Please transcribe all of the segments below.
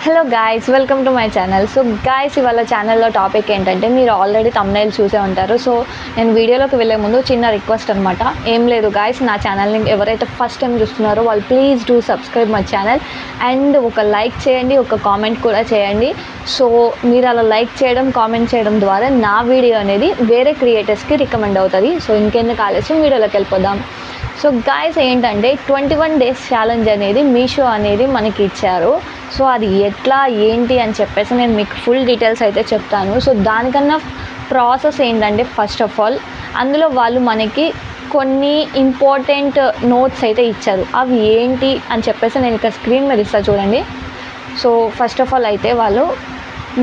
Hello guys, welcome to my channel. So guys, ఇవాళ ఛానల్లో topic ఏంటంటే మీరు ఆల్రెడీ థంబ్నెయిల్ చూసే ఉంటారు. సో నేను వీడియోలోకి వెళ్ళే ముందు చిన్న రిక్వెస్ట్ అనమాట. ఏం లేదు గాయ్స్, నా ఛానల్ని ఎవరైతే ఫస్ట్ టైం చూస్తున్నారో వాళ్ళు please do subscribe my channel and ఒక లైక్ చేయండి, ఒక కామెంట్ కూడా చేయండి. సో మీరు అలా లైక్ చేయడం, కామెంట్ చేయడం ద్వారా నా వీడియో అనేది వేరే క్రియేటర్స్కి రికమెండ్ అవుతుంది. సో ఇంకెందుకు ఆలస్యం, వీడియోలోకి వెళ్ళిపోదాం. సో గాయ్స్, ఏంటంటే 21 days ఛాలెంజ్ అనేది మీషో అనేది మనకి ఇచ్చారు. సో అది ఎట్లా ఏంటి అని చెప్పేసి నేను మీకు ఫుల్ డీటెయిల్స్ అయితే చెప్తాను. సో దానికన్నా ప్రాసెస్ ఏంటంటే, ఫస్ట్ ఆఫ్ ఆల్ అందులో వాళ్ళు మనకి కొన్ని ఇంపార్టెంట్ నోట్స్ అయితే ఇచ్చారు. అవి ఏంటి అని చెప్పేసి నేను ఇక్కడ స్క్రీన్ మీద ఇస్తాను చూడండి. సో ఫస్ట్ ఆఫ్ ఆల్ అయితే వాళ్ళు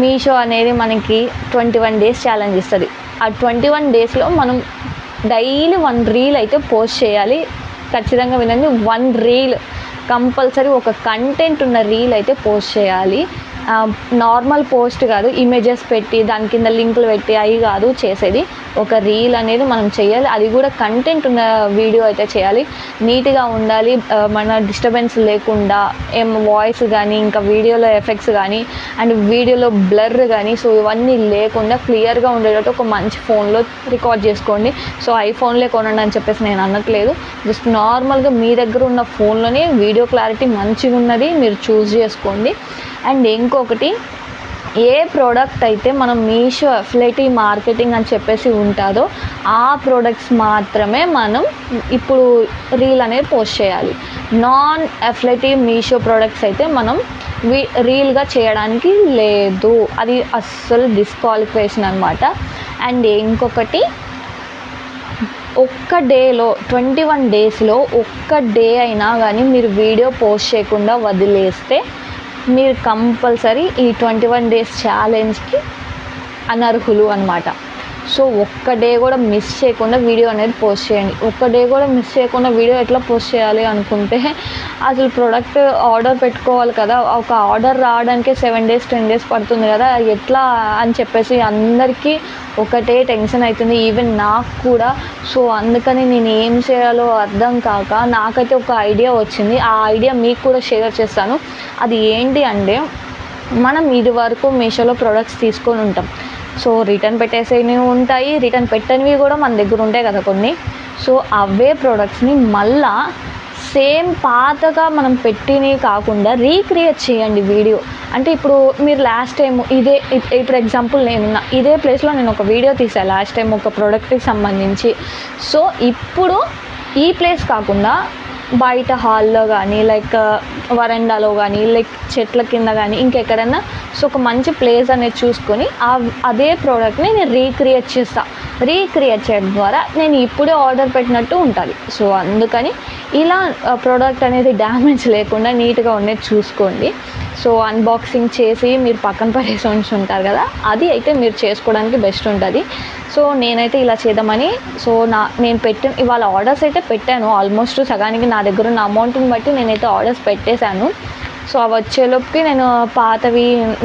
మీషో అనేది మనకి 21 days ఛాలెంజ్ ఇస్తుంది. ఆ 21 daysలో మనం డైలీ 1 reel అయితే పోస్ట్ చేయాలి. ఖచ్చితంగా వినండి, 1 reel కంపల్సరీ, ఒక కంటెంట్ ఉన్న రీల్ అయితే పోస్ట్ చేయాలి. నార్మల్ పోస్ట్ కాదు, ఇమేజెస్ పెట్టి దాని కింద లింకులు పెట్టి అవి కాదు చేసేది. ఒక రీల్ అనేది మనం చేయాలి, అది కూడా కంటెంట్ ఉన్న వీడియో అయితే చేయాలి. నీట్గా ఉండాలి, మన డిస్టర్బెన్స్ లేకుండా, ఏం వాయిస్ కానీ, ఇంకా వీడియోలో ఎఫెక్ట్స్ కానీ అండ్ వీడియోలో బ్లర్ కానీ, సో ఇవన్నీ లేకుండా క్లియర్గా ఉండేటట్టు ఒక మంచి ఫోన్లో రికార్డ్ చేసుకోండి. సో ఐఫోన్లే కొనండి అని చెప్పేసి నేను అనట్లేదు, జస్ట్ నార్మల్గా మీ దగ్గర ఉన్న ఫోన్లోనే వీడియో క్లారిటీ మంచిగా ఉన్నది మీరు చూస్ చేసుకోండి. అండ్ ఇంకొకటి, ఏ ప్రోడక్ట్ అయితే మనం మీషో అఫిలియేటివ్ మార్కెటింగ్ అని చెప్పేసి ఉంటుందో ఆ ప్రోడక్ట్స్ మాత్రమే మనం ఇప్పుడు రీల్ అనేది పోస్ట్ చేయాలి. నాన్ అఫిలియేటివ్ మీషో ప్రోడక్ట్స్ అయితే మనం రీల్గా చేయడానికి లేదు, అది అస్సలు డిస్క్వాలిఫికేషన్ అనమాట. అండ్ ఇంకొకటి, ఒక్క డేలో 21 daysలో ఒక్క డే అయినా కానీ మీరు వీడియో పోస్ట్ చేయకుండా వదిలేస్తే మీరు కంపల్సరీ ఈ 21 days ఛాలెంజ్కి అనర్హులు అనమాట. సో ఒక్క డే కూడా మిస్ చేయకుండా వీడియో అనేది పోస్ట్ చేయండి. ఒక్క డే కూడా మిస్ చేయకుండా వీడియో ఎట్లా పోస్ట్ చేయాలి అనుకుంటే, అసలు ప్రోడక్ట్ ఆర్డర్ పెట్టుకోవాలి కదా, ఒక ఆర్డర్ రావడానికే 7 days 10 days పడుతుంది కదా, ఎట్లా అని చెప్పేసి అందరికీ ఒకటే టెన్షన్ అవుతుంది, ఈవెన్ నాకు కూడా. సో అందుకని నేను ఏం చేయాలో అర్థం కాక నాకైతే ఒక ఐడియా వచ్చింది. ఆ ఐడియా మీకు కూడా షేర్ చేస్తాను. అది ఏంటి అంటే, మనం ఇది వరకు మీషోలో ప్రోడక్ట్స్ తీసుకొని ఉంటాం. సో రిటర్న్ పెట్టేసేవి ఉంటాయి, రిటర్న్ పెట్టనివి కూడా మన దగ్గర ఉంటాయి కదా కొన్ని. సో అవే ప్రోడక్ట్స్ని మళ్ళా సేమ్ పాతగా మనం పెట్టినవి కాకుండా రీక్రియేట్ చేయండి వీడియో. అంటే ఇప్పుడు మీరు లాస్ట్ టైం ఇప్పుడు ఎగ్జాంపుల్ నేనున్న ఇదే ప్లేస్లో నేను ఒక వీడియో తీసాను లాస్ట్ టైం ఒక ప్రోడక్ట్కి సంబంధించి. సో ఇప్పుడు ఈ ప్లేస్ కాకుండా బయట హాల్లో కానీ, లైక్ వరండాలో కానీ, లైక్ చెట్ల కింద కానీ, ఇంకెక్కడైనా సో ఒక మంచి ప్లేస్ అనేది చూసుకొని అదే ప్రోడక్ట్ని నేను రీక్రియేట్ చేస్తాను. రీక్రియేట్ చేయడం ద్వారా నేను ఇప్పుడే ఆర్డర్ పెట్టినట్టు ఉంటుంది. సో అందుకని ఇలా ప్రోడక్ట్ అనేది డ్యామేజ్ లేకుండా నీట్గా ఉండేది చూసుకోండి. సో అన్బాక్సింగ్ చేసి మీరు పక్కన పడేసి ఉంటారు కదా, అది అయితే మీరు చేసుకోవడానికి బెస్ట్ ఉంటుంది. సో నేనైతే ఇలా చేద్దామని, సో నేను ఇవాళ ఆర్డర్స్ అయితే పెట్టాను. ఆల్మోస్ట్ సగానికి నా దగ్గర ఉన్న అమౌంట్ని బట్టి నేనైతే ఆర్డర్స్ పెట్టేశాను. సో అవి వచ్చేలోపుకి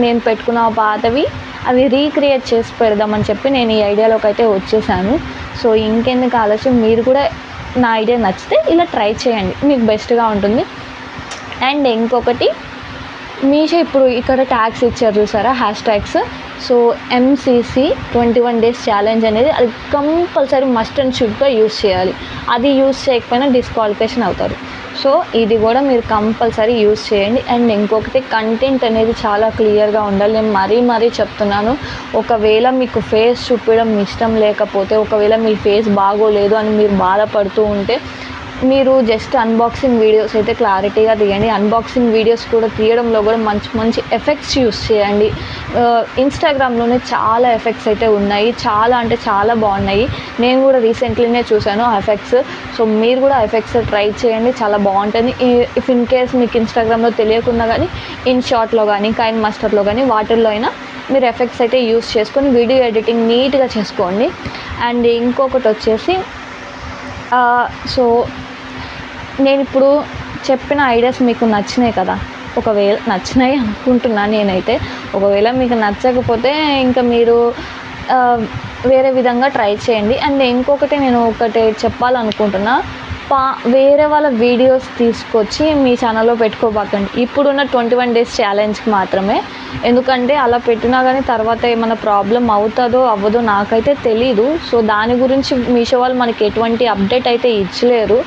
నేను పెట్టుకున్న పాతవి అవి రీక్రియేట్ చేసి పెడదామని చెప్పి నేను ఈ ఐడియాలోకి అయితే వచ్చేసాను. సో ఇంకెందుకు ఆలస్యం, మీరు కూడా నా ఐడియా నచ్చితే ఇలా ట్రై చేయండి, మీకు బెస్ట్గా ఉంటుంది. అండ్ ఇంకొకటి, మీషో ఇప్పుడు ఇక్కడ ట్యాగ్స్ ఇచ్చారు చూసారా, hash tags. So MCC 21 days challenge అనేది అది కంపల్సరీ మస్ట్ అండ్ షుడ్గా యూస్ చేయాలి. అది యూస్ చేయకపోయినా డిస్క్వాలిఫికేషన్ అవుతారు. సో ఇది కూడా మీరు కంపల్సరీ యూస్ చేయండి. అండ్ ఇంకొకటి, కంటెంట్ అనేది చాలా క్లియర్గా ఉండాలి. నేను మరీ చెప్తున్నాను, ఒకవేళ మీకు ఫేస్ చూపించడం ఇష్టం లేకపోతే, ఒకవేళ మీ ఫేస్ బాగోలేదు అని మీరు బాధపడుతూ ఉంటే, మీరు జస్ట్ అన్బాక్సింగ్ వీడియోస్ అయితే క్లారిటీగా తీయండి. అన్బాక్సింగ్ వీడియోస్ కూడా తీయడంలో కూడా మంచి ఎఫెక్ట్స్ యూస్ చేయండి. ఇన్స్టాగ్రామ్లోనే చాలా ఎఫెక్ట్స్ అయితే ఉన్నాయి, చాలా అంటే చాలా బాగున్నాయి. నేను కూడా రీసెంట్లీనే చూశాను ఆ ఎఫెక్ట్స్. సో మీరు కూడా ఎఫెక్ట్స్ ట్రై చేయండి, చాలా బాగుంటుంది. ఇఫ్ ఇన్ కేస్ మీకు ఇన్స్టాగ్రామ్లో తెలియకుండా కానీ ఇన్షాట్లో కానీ, కైన్ మాస్టర్లో కానీ, వాటిల్లో అయినా మీరు ఎఫెక్ట్స్ అయితే యూస్ చేసుకొని వీడియో ఎడిటింగ్ నీట్గా చేసుకోండి. అండ్ ఇంకొకటి వచ్చేసి, సో నేను ఇప్పుడు చెప్పిన ఐడియాస్ మీకు నచ్చినాయి కదా, ఒకవేళ నచ్చినాయి అనుకుంటున్నాను నేనైతే. ఒకవేళ మీకు నచ్చకపోతే ఇంకా మీరు వేరే విధంగా ట్రై చేయండి. అండ్ ఇంకొకటి నేను చెప్పాలనుకుంటున్నా, వేరే వాళ్ళ వీడియోస్ తీసుకొచ్చి మీ ఛానల్లో పెట్టుకోబాకండి. ఇప్పుడున్న 21 డేస్ ఛాలెంజ్కి మాత్రమే. ఎందుకంటే అలా పెట్టినా కానీ తర్వాత ఏమైనా ప్రాబ్లం అవుతుందో అవ్వదో నాకైతే తెలీదు. సో దాని గురించి మీషో వాళ్ళు మనకి ఎటువంటి అప్డేట్ అయితే ఇచ్చలేరు.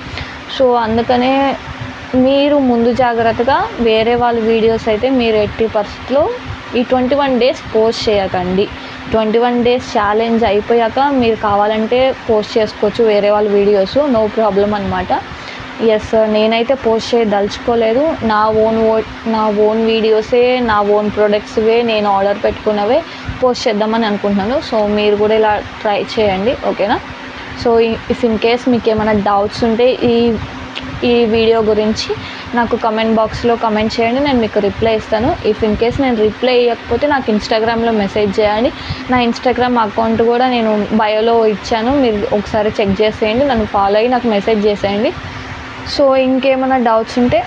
సో అందుకనే మీరు ముందు జాగ్రత్తగా వేరే వాళ్ళ వీడియోస్ అయితే మీరు ఎట్టి పరిస్థితుల్లో ఈ 21 డేస్ పోస్ట్ చేయకండి. 21 డేస్ ఛాలెంజ్ అయిపోయాక మీరు కావాలంటే పోస్ట్ చేసుకోవచ్చు వేరే వాళ్ళ వీడియోస్, నో ప్రాబ్లం అనమాట. ఎస్, నేనైతే పోస్ట్ చేయదలుచుకోలేదు. నా ఓన్ వీడియోసే, నా ఓన్ ప్రొడక్ట్స్వే, నేను ఆర్డర్ పెట్టుకున్నవే పోస్ట్ చేద్దామని అనుకుంటున్నాను. సో మీరు కూడా ఇలా ట్రై చేయండి, ఓకేనా? సో ఇఫ్ ఇన్ కేస్ మీకు ఏమైనా డౌట్స్ ఉంటే ఈ వీడియో గురించి నాకు కమెంట్ బాక్స్లో కమెంట్ చేయండి, నేను మీకు రిప్లై ఇస్తాను. ఇఫ్ ఇన్ కేస్ నేను రిప్లై ఇవ్వకపోతే నాకు ఇన్స్టాగ్రామ్లో మెసేజ్ చేయండి. నా ఇన్స్టాగ్రామ్ అకౌంట్ కూడా నేను బయోలో ఇచ్చాను, మీరు ఒకసారి చెక్ చేసేయండి. నన్ను ఫాలో అయ్యి నాకు మెసేజ్ చేసేయండి. సో ఇంకేమైనా డౌట్స్ ఉంటే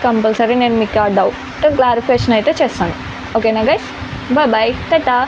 కంపల్సరీ నేను మీకు ఆ డౌట్ క్లారిఫికేషన్ అయితే చేస్తాను, ఓకేనా గైస్? Bye bye, Tata.